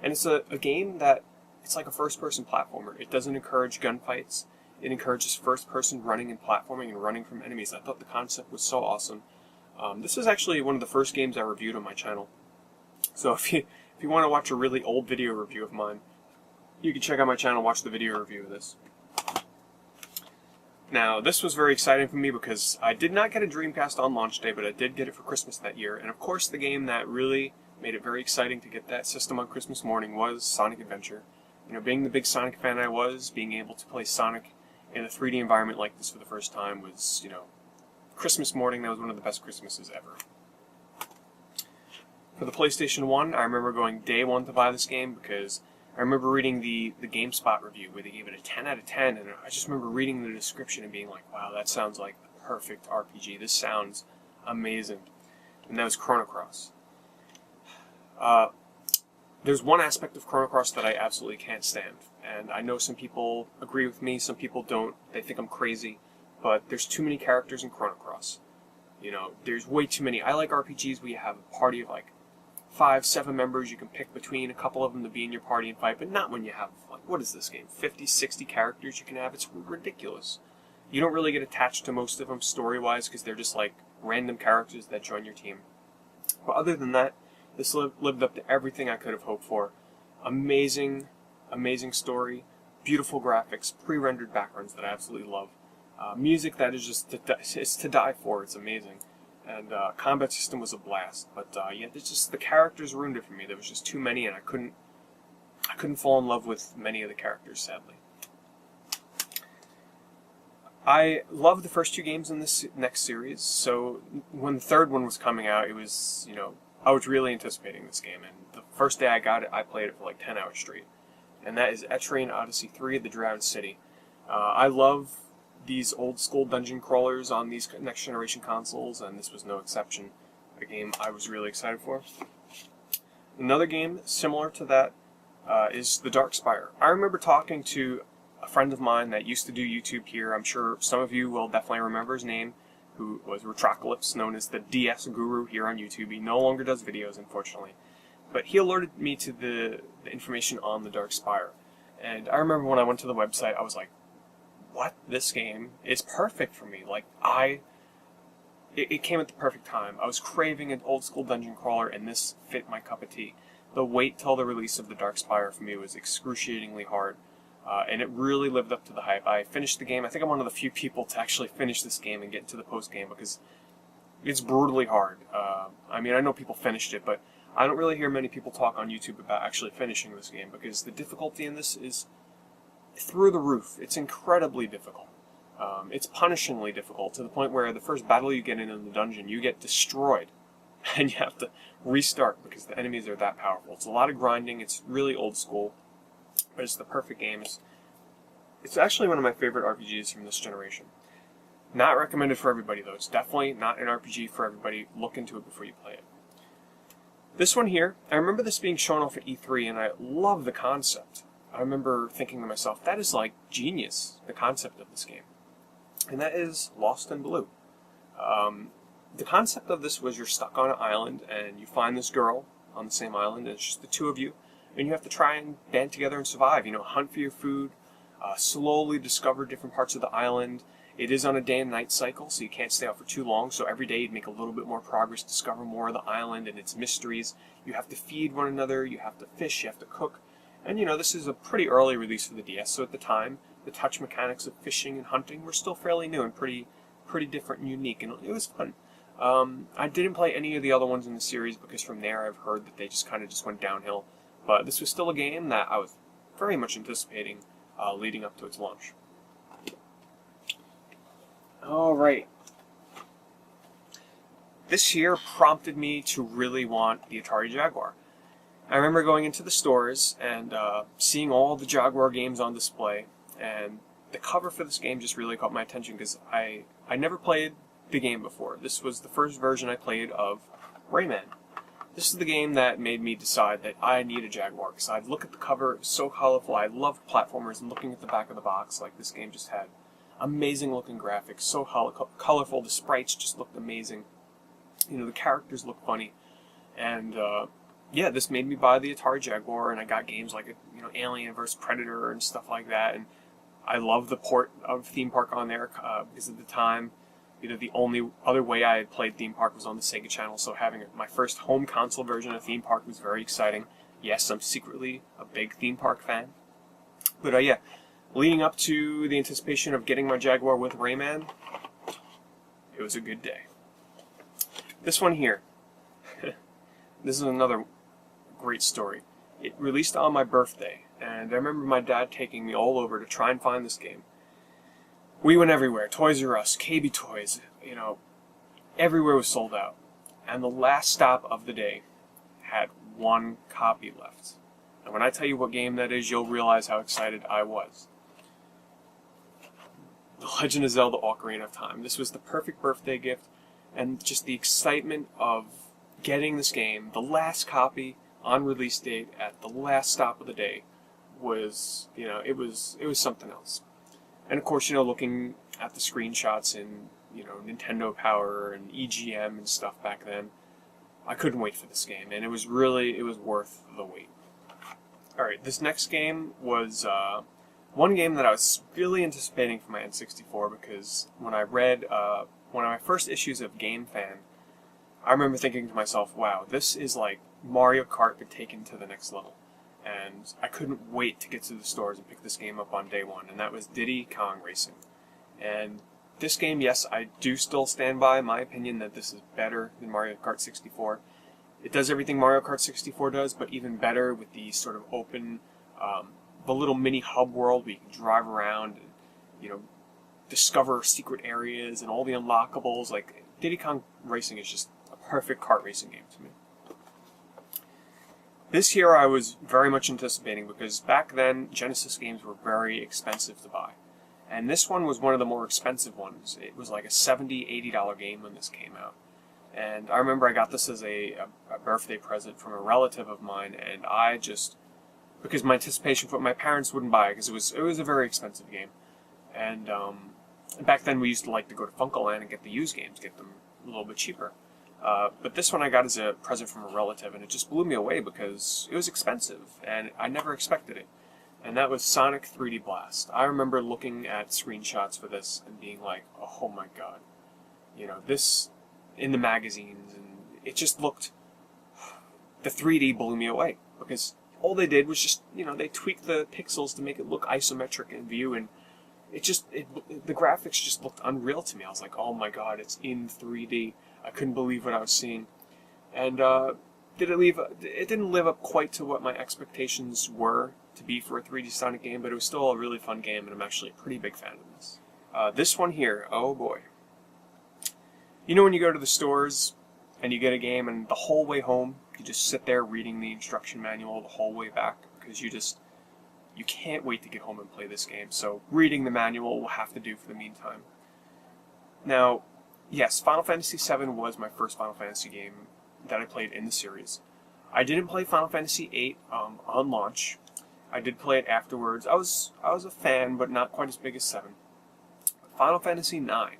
And it's a game that, it's like a first-person platformer. It doesn't encourage gunfights. It encourages first-person running and platforming and running from enemies. I thought the concept was so awesome. This is actually one of the first games I reviewed on my channel. So if you want to watch a really old video review of mine, you can check out my channel and watch the video review of this. Now, this was very exciting for me because I did not get a Dreamcast on launch day, but I did get it for Christmas that year. And of course, the game that really made it very exciting to get that system on Christmas morning was Sonic Adventure. You know, being the big Sonic fan I was, being able to play Sonic in a 3D environment like this for the first time was, you know, Christmas morning, that was one of the best Christmases ever. For the PlayStation 1, I remember going day one to buy this game because I remember reading the GameSpot review where they gave it a 10 out of 10, and I just remember reading the description and being like, wow, that sounds like the perfect RPG. This sounds amazing. And that was Chrono Cross. There's one aspect of Chrono Cross that I absolutely can't stand, and I know some people agree with me, some people don't. They think I'm crazy, but there's too many characters in Chrono Cross. You know, there's way too many. I like RPGs where you have a party of like 5, 7 members. You can pick between a couple of them to be in your party and fight, but not when you have, like, what is this game? 50, 60 characters you can have? It's ridiculous. You don't really get attached to most of them story-wise because they're just like random characters that join your team. But other than that, this lived up to everything I could have hoped for. Amazing, amazing story, beautiful graphics, pre-rendered backgrounds that I absolutely love. Music that is just it's to die for. It's amazing. And combat system was a blast. But yeah, it's just the characters ruined it for me. There was just too many, and I couldn't fall in love with many of the characters, sadly. I loved the first 2 games in this next series, so when the third one was coming out, it was, you know, I was really anticipating this game, and the first day I got it, I played it for like 10 hours straight. And that is XIII Odyssey 3, The Drowned City. I love these old-school dungeon crawlers on these next-generation consoles, and this was no exception. A game I was really excited for. Another game similar to that is The Dark Spire. I remember talking to a friend of mine that used to do YouTube here. I'm sure some of you will definitely remember his name, who was Retrocalypse, known as the DS Guru here on YouTube. He no longer does videos, unfortunately. But he alerted me to the information on The Dark Spire. And I remember when I went to the website, I was like, what? This game is perfect for me. Like, it came at the perfect time. I was craving an old-school dungeon crawler, and this fit my cup of tea. The wait till the release of The Dark Spire for me was excruciatingly hard. And it really lived up to the hype. I finished the game. I think I'm one of the few people to actually finish this game and get into the post-game because it's brutally hard. I mean, I know people finished it, but I don't really hear many people talk on YouTube about actually finishing this game because the difficulty in this is through the roof. It's incredibly difficult. It's punishingly difficult to the point where the first battle you get in the dungeon, you get destroyed. And you have to restart because the enemies are that powerful. It's a lot of grinding. It's really old school. But it's the perfect game. It's actually one of my favorite RPGs from this generation. Not recommended for everybody, though. It's definitely not an RPG for everybody. Look into it before you play it. This one here, I remember this being shown off at E3, and I love the concept. I remember thinking to myself, that is like genius, the concept of this game. And that is Lost in Blue. The concept of this was you're stuck on an island, and you find this girl on the same island, and it's just the two of you, and you have to try and band together and survive. You know, hunt for your food, slowly discover different parts of the island. It is on a day and night cycle, so you can't stay out for too long, so every day you'd make a little bit more progress, discover more of the island and its mysteries. You have to feed one another, you have to fish, you have to cook. And you know, this is a pretty early release for the DS, so at the time, the touch mechanics of fishing and hunting were still fairly new and pretty different and unique, and it was fun. I didn't play any of the other ones in the series because from there I've heard that they just kind of just went downhill. But this was still a game that I was very much anticipating leading up to its launch. Alright. This year prompted me to really want the Atari Jaguar. I remember going into the stores and seeing all the Jaguar games on display, and the cover for this game just really caught my attention because I never played the game before. This was the first version I played of Rayman. This is the game that made me decide that I need a Jaguar, because I'd look at the cover, it was so colorful. I loved platformers, and looking at the back of the box, like, this game just had amazing looking graphics, so colorful, the sprites just looked amazing. You know, the characters looked funny, and yeah, this made me buy the Atari Jaguar, and I got games like, you know, Alien vs. Predator and stuff like that, and I love the port of Theme Park on there, because at the time, you know, the only other way I had played Theme Park was on the Sega Channel, so having my first home console version of Theme Park was very exciting. Yes, I'm secretly a big Theme Park fan. But yeah, leading up to the anticipation of getting my Jaguar with Rayman, it was a good day. This one here, this is another great story. It released on my birthday, and I remember my dad taking me all over to try and find this game. We went everywhere, Toys R Us, KB Toys, you know, everywhere was sold out. And the last stop of the day had one copy left. And when I tell you what game that is, you'll realize how excited I was. The Legend of Zelda Ocarina of Time. This was the perfect birthday gift, and just the excitement of getting this game, the last copy on release date at the last stop of the day, was, you know, it was something else. And of course, you know, looking at the screenshots in, you know, Nintendo Power and EGM and stuff back then, I couldn't wait for this game, and it was worth the wait. Alright, this next game was one game that I was really anticipating for my N64, because when I read one of my first issues of Game Fan, I remember thinking to myself, wow, this is like Mario Kart but taken to the next level. And I couldn't wait to get to the stores and pick this game up on day one, and that was Diddy Kong Racing. And this game, yes, I do still stand by my opinion that this is better than Mario Kart 64. It does everything Mario Kart 64 does, but even better with the sort of open, the little mini hub world where you can drive around and, you know, discover secret areas and all the unlockables. Like, Diddy Kong Racing is just a perfect kart racing game to me. This year I was very much anticipating, because back then Genesis games were very expensive to buy. And this one was one of the more expensive ones. It was like a $70, $80 game when this came out. And I remember I got this as a birthday present from a relative of mine, and I just, because my anticipation for my parents wouldn't buy it, because it was a very expensive game. And back then we used to like to go to Funkoland and get the used games, get them a little bit cheaper. But this one I got as a present from a relative, and it just blew me away because it was expensive, and I never expected it. And that was Sonic 3D Blast. I remember looking at screenshots for this and being like, oh my god. You know, this in the magazines, and it just looked... The 3D blew me away, because all they did was just, you know, they tweaked the pixels to make it look isometric in view, and the graphics just looked unreal to me. I was like, oh my god, it's in 3D. I couldn't believe what I was seeing. And it didn't live up quite to what my expectations were to be for a 3D Sonic game, but it was still a really fun game, and I'm actually a pretty big fan of this. This one here, oh boy. You know when you go to the stores and you get a game, and the whole way home you just sit there reading the instruction manual the whole way back, because You can't wait to get home and play this game, so reading the manual will have to do for the meantime. Now, yes, Final Fantasy VII was my first Final Fantasy game that I played in the series. I didn't play Final Fantasy VIII on launch. I did play it afterwards. I was a fan, but not quite as big as 7. But Final Fantasy IX,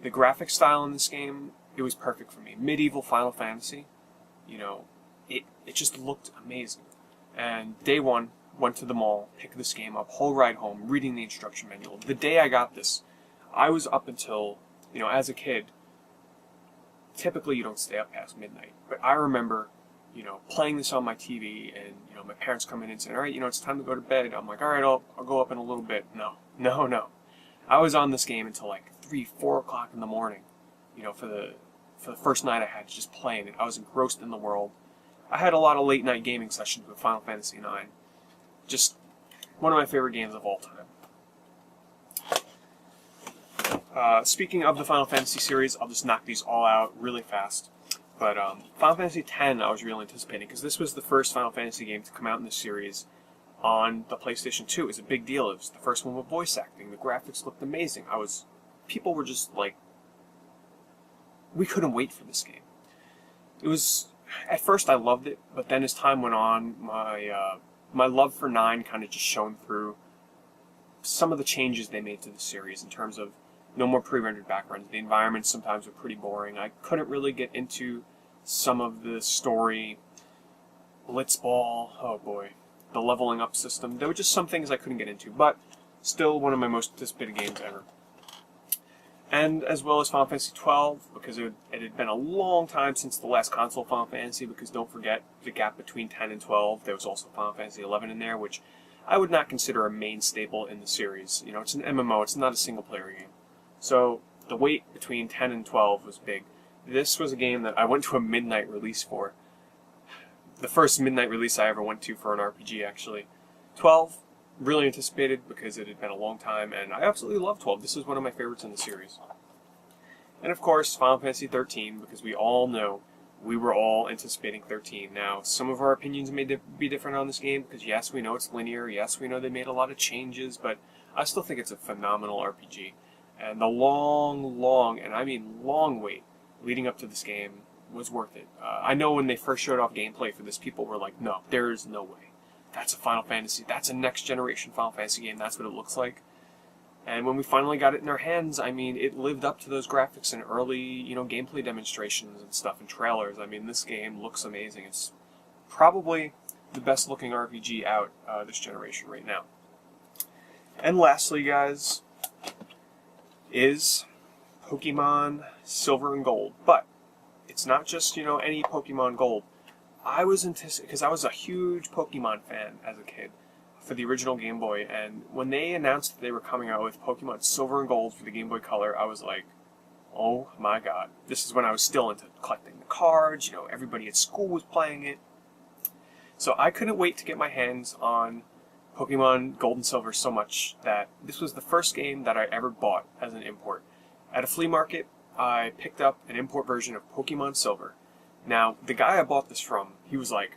the graphic style in this game, it was perfect for me. Medieval Final Fantasy, you know, it just looked amazing. And day one, went to the mall, picked this game up, whole ride home, reading the instruction manual. The day I got this, I was up until, you know, as a kid, typically you don't stay up past midnight. But I remember, you know, playing this on my TV and, you know, my parents coming in and saying, all right, you know, it's time to go to bed. I'm like, all right, I'll go up in a little bit. No. I was on this game until like 3, 4 o'clock in the morning, you know, for the first night I had, just playing it. I was engrossed in the world. I had a lot of late night gaming sessions with Final Fantasy IX. Just one of my favorite games of all time. Speaking of the Final Fantasy series, I'll just knock these all out really fast. But Final Fantasy X I was really anticipating, because this was the first Final Fantasy game to come out in the series on the PlayStation 2. It was a big deal. It was the first one with voice acting. The graphics looked amazing. People were just like, we couldn't wait for this game. It was, at first I loved it, but then as time went on, my love for 9 kind of just shone through some of the changes they made to the series in terms of no more pre-rendered backgrounds. The environments sometimes were pretty boring. I couldn't really get into some of the story. Blitzball, oh boy. The leveling up system. There were just some things I couldn't get into, but still one of my most anticipated games ever. And as well as Final Fantasy XII, because it had been a long time since the last console Final Fantasy, because don't forget the gap between 10 and 12. There was also Final Fantasy XI in there, which I would not consider a main staple in the series. You know, it's an MMO, it's not a single-player game. So the wait between 10 and 12 was big. This was a game that I went to a midnight release for. The first midnight release I ever went to for an RPG, actually. 12, really anticipated because it had been a long time, and I absolutely love 12. This is one of my favorites in the series. And of course, Final Fantasy 13, because we all know we were all anticipating 13. Now, some of our opinions may be different on this game, because yes, we know it's linear, yes, we know they made a lot of changes, but I still think it's a phenomenal RPG. And the long, and I mean long wait leading up to this game was worth it. I know when they first showed off gameplay for this, people were like, no, there's no way. That's a Final Fantasy. That's a next-generation Final Fantasy game. That's what it looks like. And when we finally got it in our hands, I mean, it lived up to those graphics and early, you know, gameplay demonstrations and stuff and trailers. I mean, this game looks amazing. It's probably the best-looking RPG out this generation right now. And lastly, guys, is Pokemon Silver and Gold. But it's not just, you know, any Pokemon Gold. I was anticipating, because I was a huge Pokemon fan as a kid for the original Game Boy, and when they announced that they were coming out with Pokemon Silver and Gold for the Game Boy Color, I was like, oh my god. This is when I was still into collecting the cards, you know, everybody at school was playing it. So I couldn't wait to get my hands on Pokemon Gold and Silver so much that this was the first game that I ever bought as an import. At a flea market, I picked up an import version of Pokemon Silver. Now, the guy I bought this from, he was like,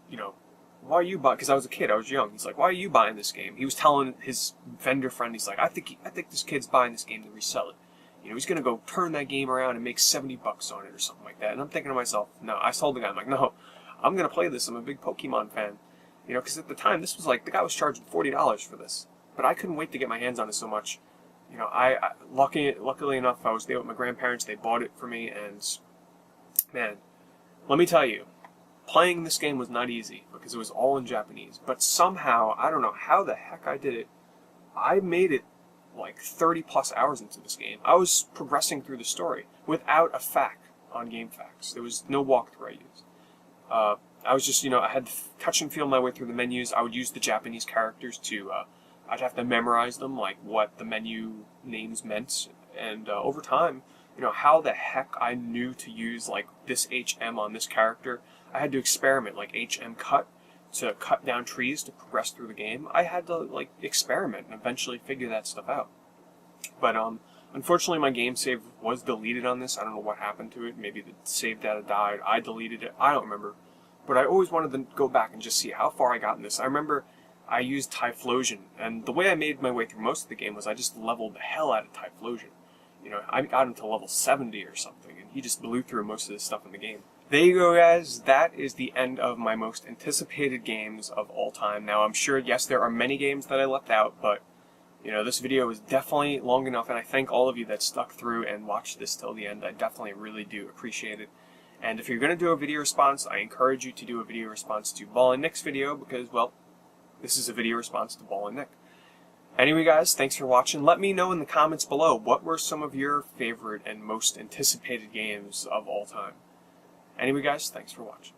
you know, why are you buying? Because I was a kid, I was young. He's like, why are you buying this game? He was telling his vendor friend, he's like, I think this kid's buying this game to resell it. You know, he's gonna go turn that game around and make $70 on it or something like that. And I'm thinking to myself, no. I told the guy, I'm like, no, I'm gonna play this. I'm a big Pokemon fan. You know, because at the time, this was like, the guy was charging $40 for this. But I couldn't wait to get my hands on it so much. You know, luckily enough, I was there with my grandparents. They bought it for me, and man, let me tell you, playing this game was not easy because it was all in Japanese. But somehow, I don't know how the heck I did it, I made it like 30 plus hours into this game. I was progressing through the story without a FAQ on GameFAQs. There was no walkthrough I used. I was just, you know, I had to touch and feel my way through the menus. I would use the Japanese characters to, I'd have to memorize them, like what the menu names meant. And over time, you know, how the heck I knew to use, like, this HM on this character. I had to experiment, like HM cut, to cut down trees to progress through the game. I had to, like, experiment and eventually figure that stuff out. But, unfortunately, my game save was deleted on this. I don't know what happened to it. Maybe the save data died. I deleted it. I don't remember. But I always wanted to go back and just see how far I got in this. I remember I used Typhlosion, and the way I made my way through most of the game was I just leveled the hell out of Typhlosion. You know, I got him to level 70 or something, and he just blew through most of the stuff in the game. There you go, guys. That is the end of my most anticipated games of all time. Now, I'm sure, yes, there are many games that I left out, but, you know, this video was definitely long enough, and I thank all of you that stuck through and watched this till the end. I definitely really do appreciate it. And if you're going to do a video response, I encourage you to do a video response to Ball and Nick's video, because, well, this is a video response to Ball and Nick. Anyway, guys, thanks for watching. Let me know in the comments below, what were some of your favorite and most anticipated games of all time? Anyway, guys, thanks for watching.